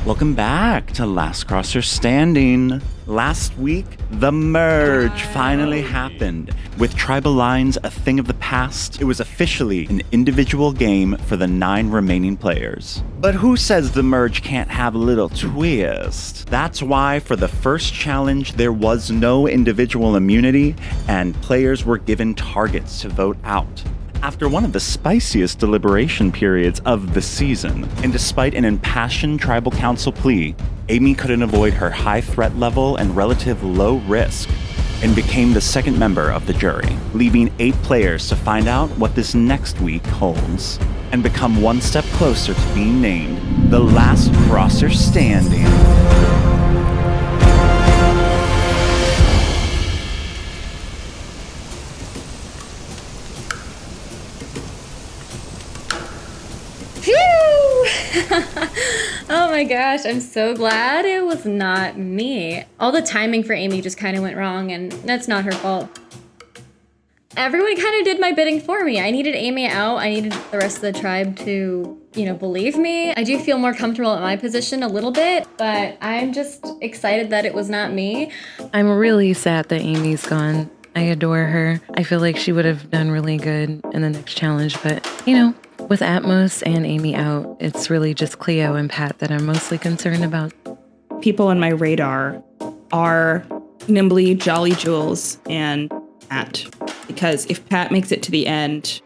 Welcome back to Last Crosser Standing. Last week, the merge finally happened. With tribal lines a thing of the past, it was officially an individual game for the 9 remaining players. But who says the merge can't have a little twist? That's why for the first challenge, there was no individual immunity, and players were given targets to vote out. After one of the spiciest deliberation periods of the season, and despite an impassioned tribal council plea, Amy couldn't avoid her high threat level and relative low risk, and became the second member of the jury, leaving 8 players to find out what this next week holds, and become one step closer to being named the Last Crosser Standing. Oh my gosh, I'm so glad it was not me. All the timing for Amy just kind of went wrong, and that's not her fault. Everyone kind of did my bidding for me. I needed Amy out. I needed the rest of the tribe to, believe me. I do feel more comfortable at my position a little bit, but I'm just excited that it was not me. I'm really sad that Amy's gone. I adore her. I feel like she would have done really good in the next challenge, but, with Atmos and Amy out, it's really just Cleo and Pat that I'm mostly concerned about. People on my radar are Knimbley, JolleyJules, and Pat. Because if Pat makes it to the end...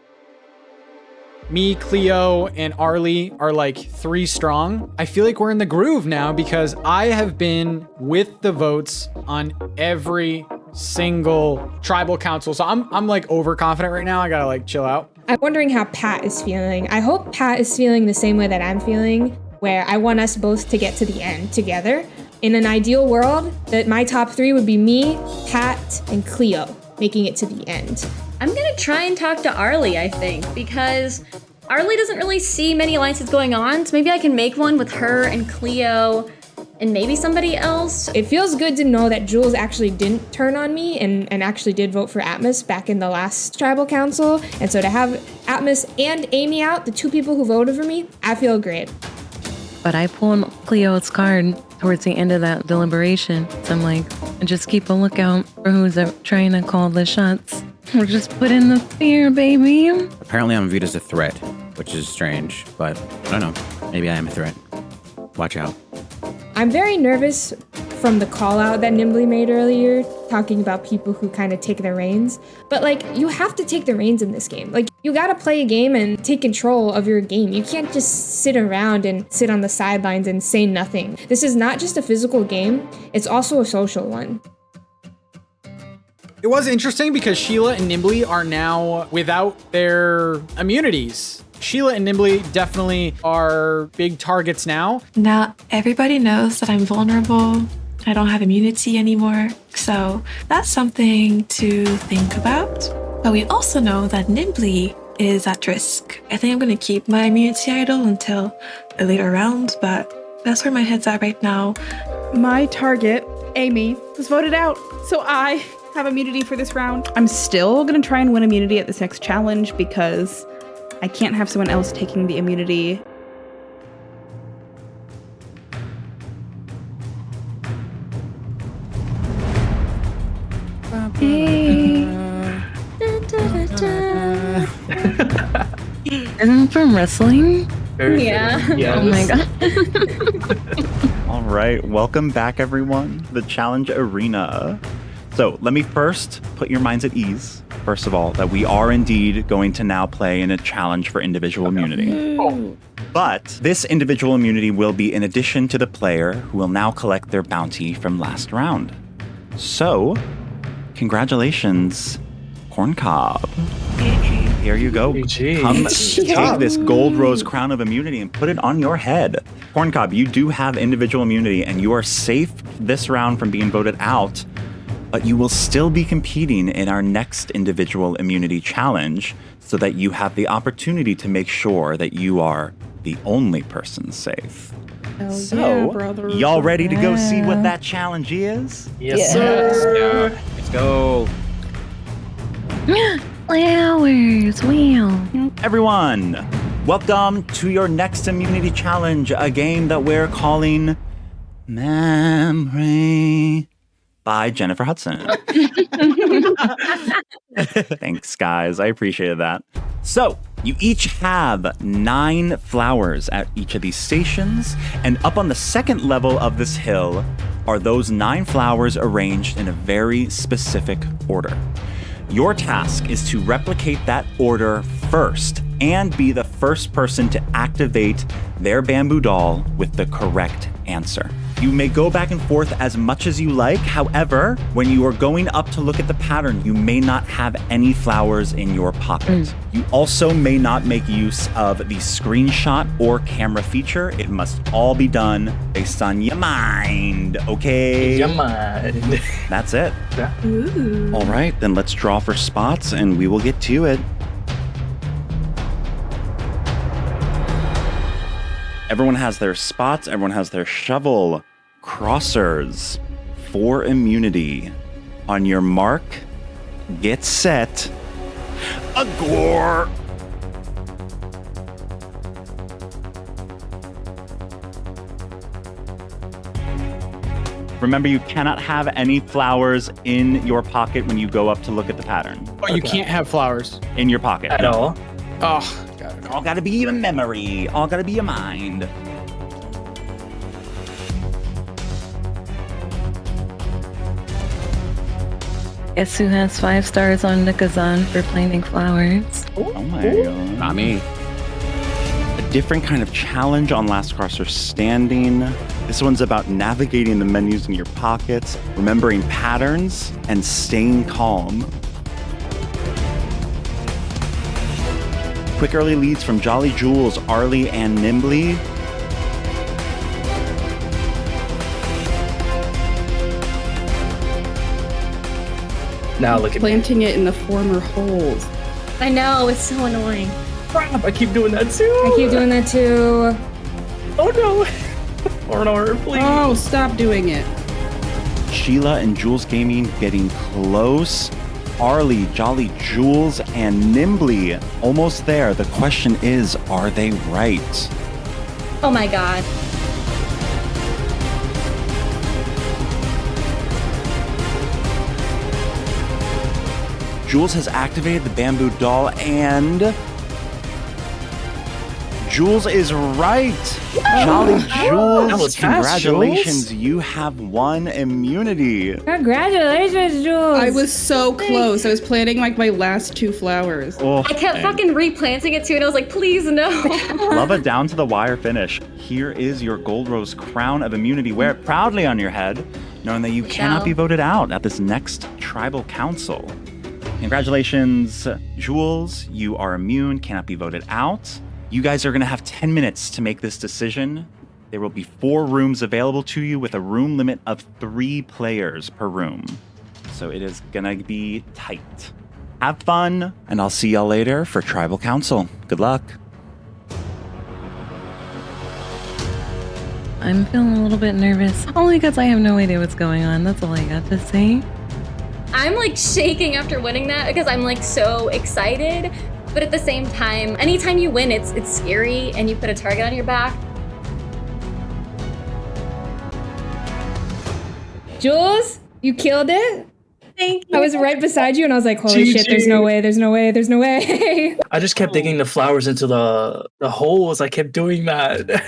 Me, Cleo, and Arlie are like 3 strong. I feel like we're in the groove now because I have been with the votes on every single tribal council. So I'm like overconfident right now. I gotta like chill out. I'm wondering how Pat is feeling. I hope Pat is feeling the same way that I'm feeling, where I want us both to get to the end together. In an ideal world, that my top 3 would be me, Pat, and Cleo making it to the end. I'm gonna try and talk to Arlie, I think, because Arlie doesn't really see many alliances going on, so maybe I can make one with her and Cleo and maybe somebody else. It feels good to know that Jules actually didn't turn on me and actually did vote for Atmos back in the last tribal council. And so to have Atmos and Amy out, the 2 people who voted for me, I feel great. But I pulled Cleo's card towards the end of that deliberation. So I'm like, just keep a lookout for who's trying to call the shots. We'll just put in the fear, baby. Apparently I'm viewed as a threat, which is strange, but I don't know. Maybe I am a threat. Watch out. I'm very nervous from the call out that Knimbley made earlier, talking about people who kind of take the reins. But you have to take the reins in this game. You gotta play a game and take control of your game. You can't just sit around and sit on the sidelines and say nothing. This is not just a physical game, it's also a social one. It was interesting because Sheila and Knimbley are now without their immunities. Sheila and Knimbley definitely are big targets now. Now, everybody knows that I'm vulnerable. I don't have immunity anymore. So that's something to think about. But we also know that Knimbley is at risk. I think I'm going to keep my immunity idle until a later round, but that's where my head's at right now. My target, Amy, was voted out, so I have immunity for this round. I'm still going to try and win immunity at this next challenge because I can't have someone else taking the immunity. Hey. Isn't it from wrestling? Yeah. Oh my god. All right, welcome back, everyone, to the challenge arena. So let me first put your minds at ease, first of all, that we are indeed going to now play in a challenge for individual immunity. But this individual immunity will be in addition to the player who will now collect their bounty from last round. So, congratulations, Corncob. Here you go. Come take this gold rose crown of immunity and put it on your head. Corncob, you do have individual immunity and you are safe this round from being voted out, but you will still be competing in our next individual immunity challenge so that you have the opportunity to make sure that you are the only person safe. So, y'all ready to go see what that challenge is? Yes, sir. Let's go. Flowers, wow. Everyone, Welcome to your next immunity challenge, a game that we're calling Memory by Jennifer Hudson. Thanks, guys. I appreciated that. So, you each have 9 flowers at each of these stations, and up on the second level of this hill are those 9 flowers arranged in a very specific order. Your task is to replicate that order first and be the first person to activate their bamboo doll with the correct answer. You may go back and forth as much as you like. However, when you are going up to look at the pattern, you may not have any flowers in your pocket. You also may not make use of the screenshot or camera feature. It must all be done based on your mind, okay? Your mind. That's it. Yeah. Ooh. All right, then let's draw for spots and we will get to it. Everyone has their spots, everyone has their shovel. Crossers for immunity. On your mark, get set, gore. Remember, you cannot have any flowers in your pocket when you go up to look at the pattern. Oh, you can't have flowers. In your pocket. At all? Oh, got it. All gotta be a memory. All gotta be a mind. Guess who has 5 stars on Nikazan for planting flowers? Oh my god. Not me. A different kind of challenge on Last Crosser Standing. This one's about navigating the menus in your pockets, remembering patterns, and staying calm. Quick early leads from JolleyJules, Arlie, and Knimbley. Now look at me. Planting it in the former holes. I know, it's so annoying. Crap, I keep doing that too. I keep doing that too. Oh no. Or please. Oh, stop doing it. Sheila and JulessGaming getting close. Arlie, JolleyJules, and Knimbley almost there. The question is, are they right? Oh my god. Jules has activated the bamboo doll, and Jules is right. JolleyJules, That was fast, congratulations, Jules. you have won immunity. Congratulations, Jules. I was so close. I was planting like my last 2 flowers. Oh, I kept fucking replanting it too, and I was like, please no. love a down to the wire finish. Here is your gold rose crown of immunity. Wear it proudly on your head, knowing that you cannot be voted out at this next tribal council. Congratulations, Jules. You are immune, cannot be voted out. You guys are going to have 10 minutes to make this decision. There will be 4 rooms available to you with a room limit of 3 players per room. So it is going to be tight. Have fun, and I'll see y'all later for Tribal Council. Good luck. I'm feeling a little bit nervous, only because I have no idea what's going on. That's all I got to say. I'm like shaking after winning that because I'm like so excited. But at the same time, anytime you win, it's scary and you put a target on your back. Jules, you killed it. Thank you. I was right beside you and I was like, holy shit, there's no way, there's no way, there's no way. I just kept digging the flowers into the holes. I kept doing that.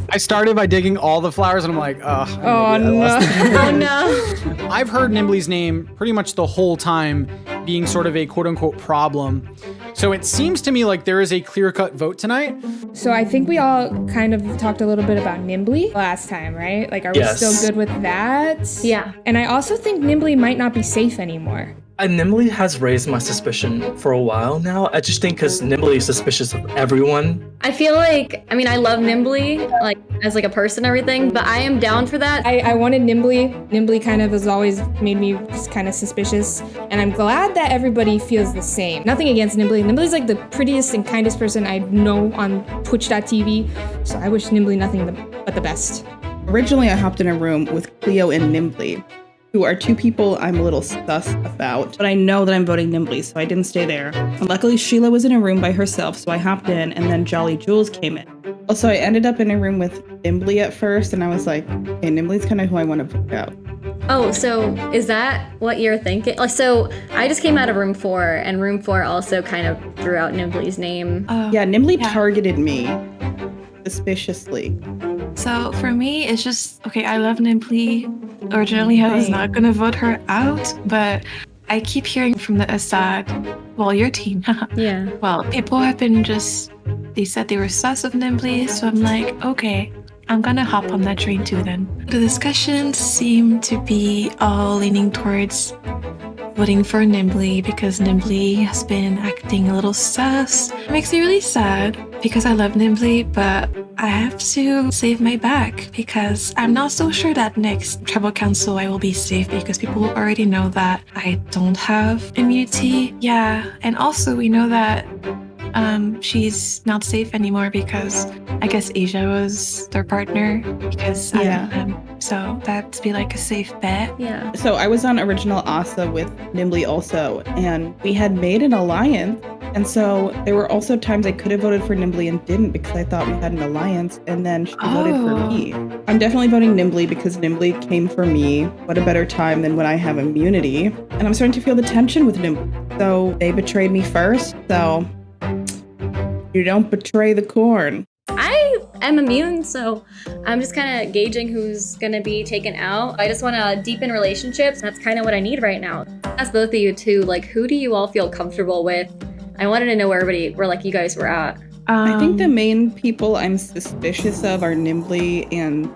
I started by digging all the flowers, and I'm like, oh, Oh no. Oh no. I've heard Knimbley's name pretty much the whole time being sort of a quote-unquote problem. So it seems to me like there is a clear-cut vote tonight. So I think we all kind of talked a little bit about Knimbley last time, right? Like, are we Yes. still good with that? Yeah. And I also think Knimbley might not be safe anymore. Knimbley has raised my suspicion for a while now. I just think because Knimbley is suspicious of everyone. I feel like, I mean, I love Knimbley, like, as like a person and everything, but I am down for that. I wanted Knimbley. Knimbley kind of has always made me just kind of suspicious. And I'm glad that everybody feels the same. Nothing against Knimbley. Knimbley's like the prettiest and kindest person I know on Twitch.tv. So I wish Knimbley nothing but the best. Originally, I hopped in a room with Cleo and Knimbley. who are two people I'm a little sus about, but I know that I'm voting Knimbley, so I didn't stay there. And luckily, Sheila was in a room by herself, so I hopped in, and then JolleyJules came in. Also, I ended up in a room with Knimbley at first, and I was like, hey, Knimbley's kind of who I want to vote out. Oh, so is that what you're thinking? Like, so I just came out of room 4, and room 4 also kind of threw out Knimbley's name. Yeah, Knimbley targeted me suspiciously. So for me, it's just, okay, I love Knimbley. Originally, I was not going to vote her out, but I keep hearing from the Assad, well, your team. Yeah. Well, people have been they said they were sus of Knimbley, so I'm like, okay, I'm gonna hop on that train too then. The discussions seem to be all leaning towards voting for Knimbley because Knimbley has been acting a little sus. It makes me really sad because I love Knimbley, but I have to save my back because I'm not so sure that next tribal council I will be safe because people already know that I don't have immunity. Yeah, and also we know that she's not safe anymore because I guess Asia was their partner because I know them. So that'd be like a safe bet. Yeah. So I was on original ASA with Knimbley also, and we had made an alliance. And so there were also times I could have voted for Knimbley and didn't because I thought we had an alliance, and then she voted for me. I'm definitely voting Knimbley because Knimbley came for me. What a better time than when I have immunity. And I'm starting to feel the tension with Knimbley. So they betrayed me first, so you don't betray the corn. I am immune, so I'm just kind of gauging who's going to be taken out. I just want to deepen relationships. That's kind of what I need right now. Ask both of you too, like, who do you all feel comfortable with? I wanted to know where you guys were at. I think the main people I'm suspicious of are Knimbley and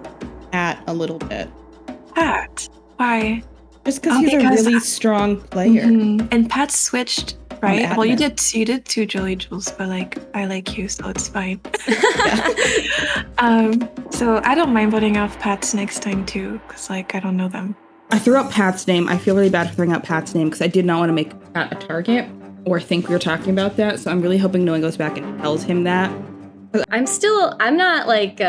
Pat a little bit. Pat? Why? Just because he's a really strong player. Mm-hmm. And Pat switched, right? Well, you did too, JolleyJules, but like I like you, so it's fine. So I don't mind voting off Pat's next time too, because like I don't know them. I threw out Pat's name. I feel really bad for throwing out Pat's name because I did not want to make Pat a target or think we were talking about that. So I'm really hoping no one goes back and tells him that. I'm not like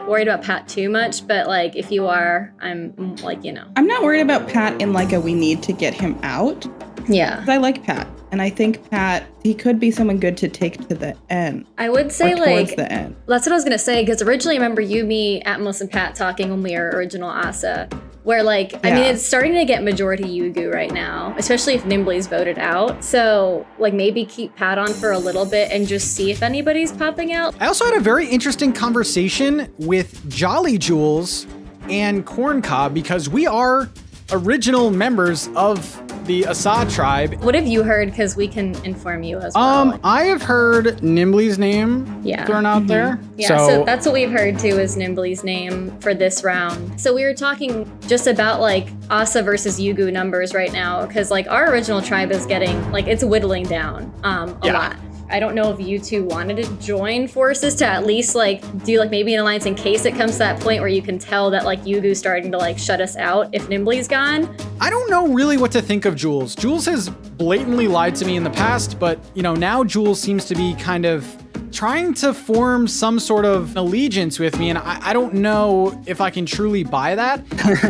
worried about Pat too much, but like if you are, I'm like, you know. I'm not worried about Pat in like a we need to get him out. Yeah. I like Pat. And I think Pat, he could be someone good to take to the end. I would say towards the end. That's what I was going to say, because originally I remember you, me, Atmos, and Pat talking when we were original ASA, where like, I mean, it's starting to get majority Yugu right now, especially if Knimbley's voted out. So like maybe keep Pat on for a little bit and just see if anybody's popping out. I also had a very interesting conversation with JolleyJules and Corncob because we are original members of the Assad tribe. What have you heard? Because we can inform you as well. I have heard Knimbley's name thrown out there. Yeah, so that's what we've heard too, is Knimbley's name for this round. So we were talking just about like ASA versus Yugu numbers right now, because like our original tribe is getting, like it's whittling down a lot. I don't know if you two wanted to join forces to at least like do like maybe an alliance in case it comes to that point where you can tell that like Yugu's starting to like shut us out if Knimbley's gone. I don't know really what to think of Jules. Jules has blatantly lied to me in the past, but you know, now Jules seems to be kind of trying to form some sort of allegiance with me, and I don't know if I can truly buy that.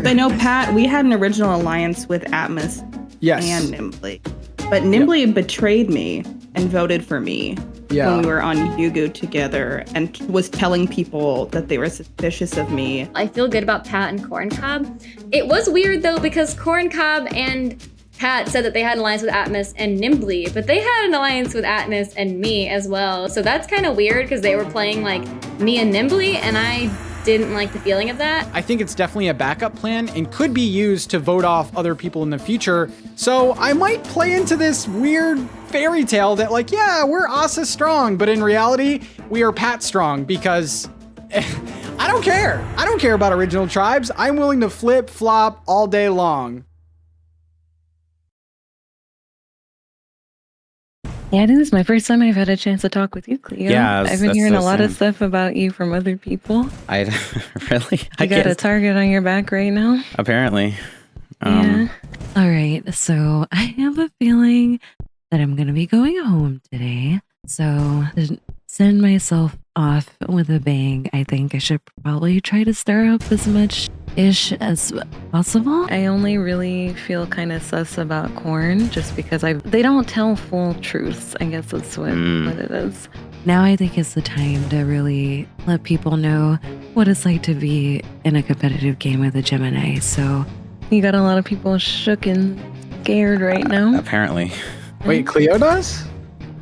I know, Pat, we had an original alliance with Atmos and Knimbley. But Knimbley betrayed me and voted for me when we were on Yugu together and was telling people that they were suspicious of me. I feel good about Pat and Corncob. It was weird though, because Corncob and Pat said that they had an alliance with Atmos and Knimbley, but they had an alliance with Atmos and me as well. So that's kind of weird because they were playing like me and Knimbley, and I didn't like the feeling of that. I think it's definitely a backup plan and could be used to vote off other people in the future. So I might play into this weird fairy tale that like, yeah, we're ASA strong, but in reality, we are Pat strong because I don't care. I don't care about original tribes. I'm willing to flip flop all day long. Yeah, I think this is my first time I've had a chance to talk with you, Cleo. Yeah, I've been hearing a lot of stuff about you from other people. I really? You got a target on your back right now? Apparently. Yeah. All right, so I have a feeling that I'm going to be going home today. So to send myself off with a bang, I think I should probably try to stir up as much ish as possible. I only really feel kind of sus about Corn just because they don't tell full truths. I guess that's what it is. Now I think it's the time to really let people know what it's like to be in a competitive game with a Gemini. So you got a lot of people shook and scared right now. Apparently. Wait, Cleo does?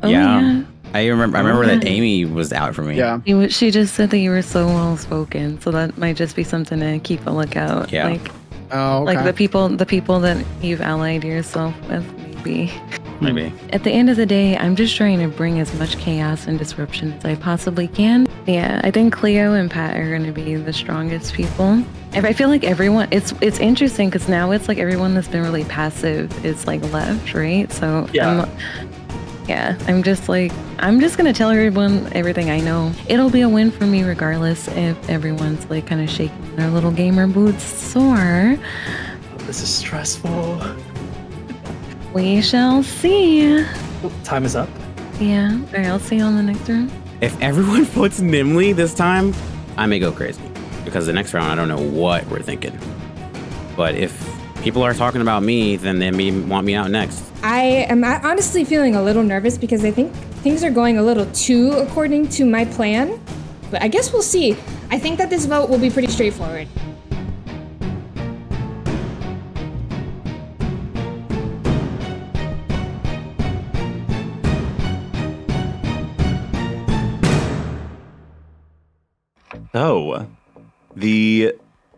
Oh, yeah. I remember that Amy was out for me. Yeah. She just said that you were so well spoken, so that might just be something to keep a lookout. Yeah. Like, Oh, okay. like the people that you've allied yourself with, maybe. Maybe. At the end of the day, I'm just trying to bring as much chaos and disruption as I possibly can. Yeah, I think Cleo and Pat are going to be the strongest people. I feel like everyone, it's interesting because now it's like everyone that's been really passive is like left, right? So Yeah. I'm just going to tell everyone everything I know. It'll be a win for me regardless if everyone's like kind of shaking their little gamer boots sore. This is stressful. We shall see. Time is up. Yeah, all right, I'll see you on the next round. If everyone votes Knimbley this time, I may go crazy. Because the next round, I don't know what we're thinking. But if people are talking about me, then they may want me out next. I am honestly feeling a little nervous because I think things are going a little too according to my plan. But I guess we'll see. I think that this vote will be pretty straightforward. So,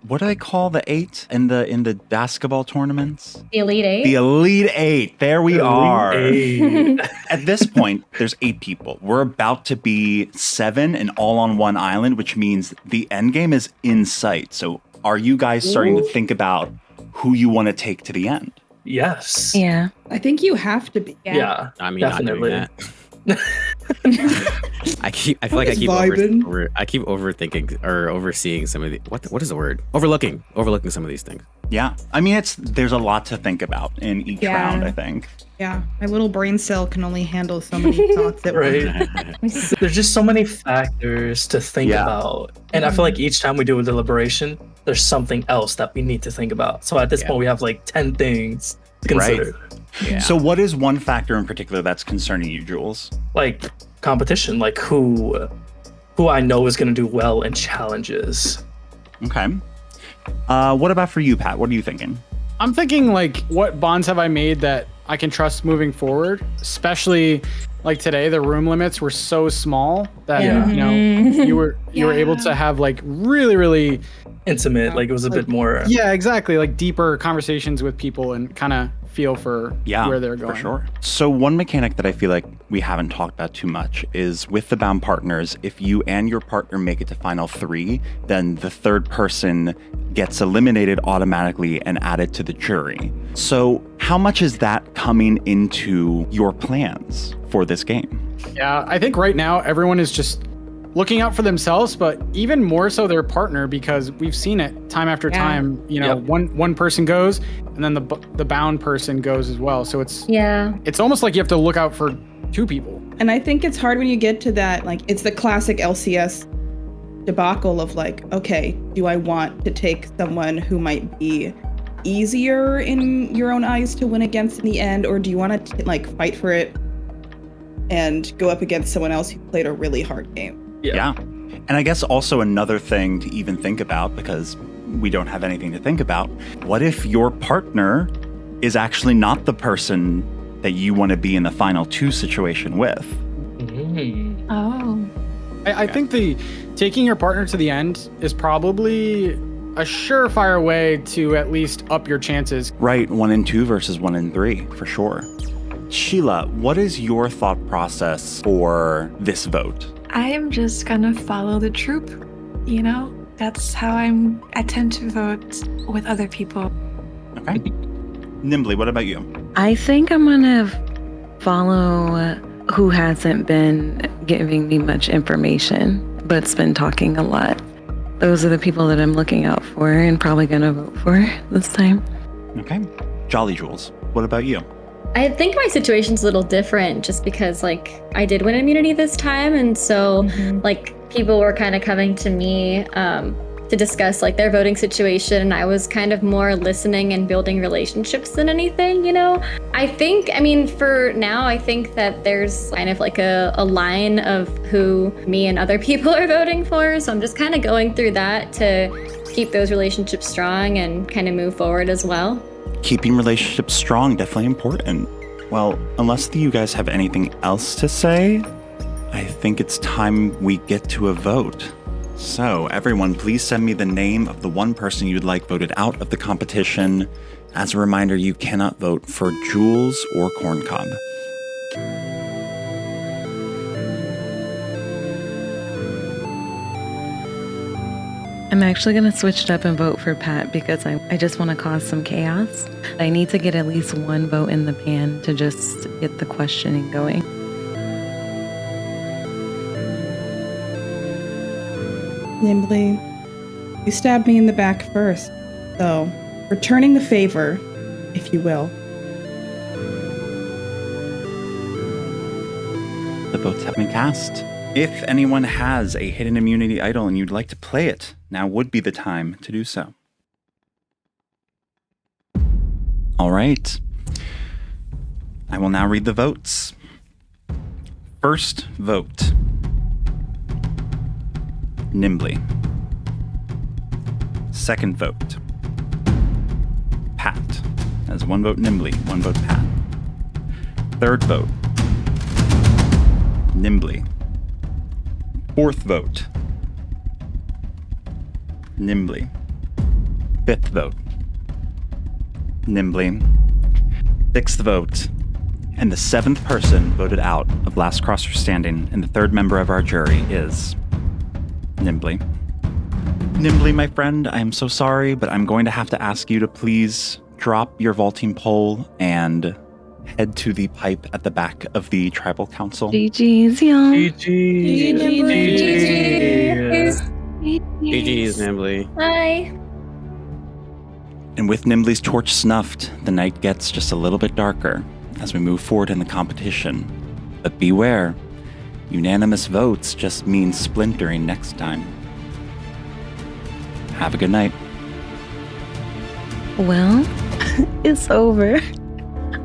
what do they call the 8 in the basketball tournaments? The Elite Eight. The Elite 8. There we are. Hey. At this point, there's 8 people. We're about to be 7 and all on one island, which means the end game is in sight. So, are you guys starting to think about who you want to take to the end? Yes. Yeah. I think you have to be. Yeah. I mean, definitely. not doing that. I keep overthinking or overseeing some of the what is the word? Overlooking some of these things. Yeah. I mean, there's a lot to think about in each round, I think. Yeah, my little brain cell can only handle so many thoughts at once. There's just so many factors to think about. And I feel like each time we do a deliberation, there's something else that we need to think about. So at this point, we have like 10 things to consider. Right. Yeah. So what is one factor in particular that's concerning you, Jules? Like competition, like who I know is going to do well in challenges. Okay. What about for you, Pat? What are you thinking? I'm thinking like, what bonds have I made that I can trust moving forward? Especially like today, the room limits were so small that you were able to have like really intimate, like it was a bit more. Yeah, exactly. Like deeper conversations with people and kind of feel for where they're going. For sure. So one mechanic that I feel like we haven't talked about too much is with the bound partners, if you and your partner make it to final 3, then the third person gets eliminated automatically and added to the jury. So how much is that coming into your plans for this game? Yeah, I think right now everyone is just looking out for themselves, but even more so their partner, because we've seen it time after time. You know, one person goes, and then the bound person goes as well. So it's almost like you have to look out for 2 people. And I think it's hard when you get to that, like, it's the classic LCS debacle of like, okay, do I want to take someone who might be easier in your own eyes to win against in the end, or do you want to like fight for it and go up against someone else who played a really hard game? Yeah. And I guess also another thing to even think about, because we don't have anything to think about, what if your partner is actually not the person that you want to be in the final 2 situation with? Oh. I think the taking your partner to the end is probably a surefire way to at least up your chances. Right, 1 and 2 versus 1 and 3, for sure. Sheila, what is your thought process for this vote? I am just gonna follow the troop, you know? That's how I tend to vote with other people. Okay. Knimbley, what about you? I think I'm gonna follow who hasn't been giving me much information, but's been talking a lot. Those are the people that I'm looking out for and probably gonna vote for this time. Okay. JolleyJules, what about you? I think my situation's a little different just because, like, I did win immunity this time, and so, like, people were kind of coming to me to discuss like their voting situation, and I was kind of more listening and building relationships than anything, you know? For now, I think that there's kind of like a line of who me and other people are voting for, so I'm just kind of going through that to keep those relationships strong and kind of move forward as well. Keeping relationships strong, definitely important. Well, unless you guys have anything else to say, I think it's time we get to a vote. So, everyone, please send me the name of the one person you'd like voted out of the competition. As a reminder, you cannot vote for Jules or Corncob. I'm actually going to switch it up and vote for Pat because I just want to cause some chaos. I need to get at least one vote in the pan to just get the questioning going. Knimbley, you stabbed me in the back first, so returning the favor, if you will. The votes have been cast. If anyone has a hidden immunity idol and you'd like to play it, now would be the time to do so. All right. I will now read the votes. First vote. Knimbley. Second vote. Pat. That's one vote Knimbley, one vote Pat. Third vote. Knimbley. Fourth vote. Knimbley. Fifth vote. Knimbley. Sixth vote. And the seventh person voted out of Last Crosser Standing and the third member of our jury is Knimbley. Knimbley, my friend, I am so sorry, but I'm going to have to ask you to please drop your vaulting pole and head to the pipe at the back of the tribal council. GG's, y'all. GG's, Knimbley. Bye. And with Knimbley's torch snuffed, the night gets just a little bit darker as we move forward in the competition. But beware, unanimous votes just mean splintering next time. Have a good night. Well, it's over.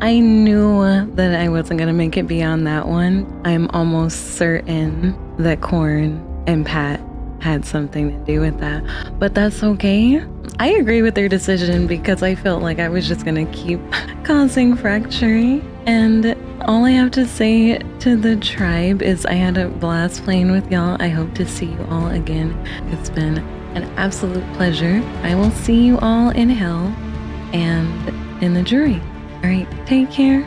I knew that I wasn't going to make it beyond that one. I'm almost certain that Corn and Pat had something to do with that. But that's okay. I agree with their decision because I felt like I was just going to keep causing fracturing. And all I have to say to the tribe is I had a blast playing with y'all. I hope to see you all again. It's been an absolute pleasure. I will see you all in hell and in the jury. All right, take care.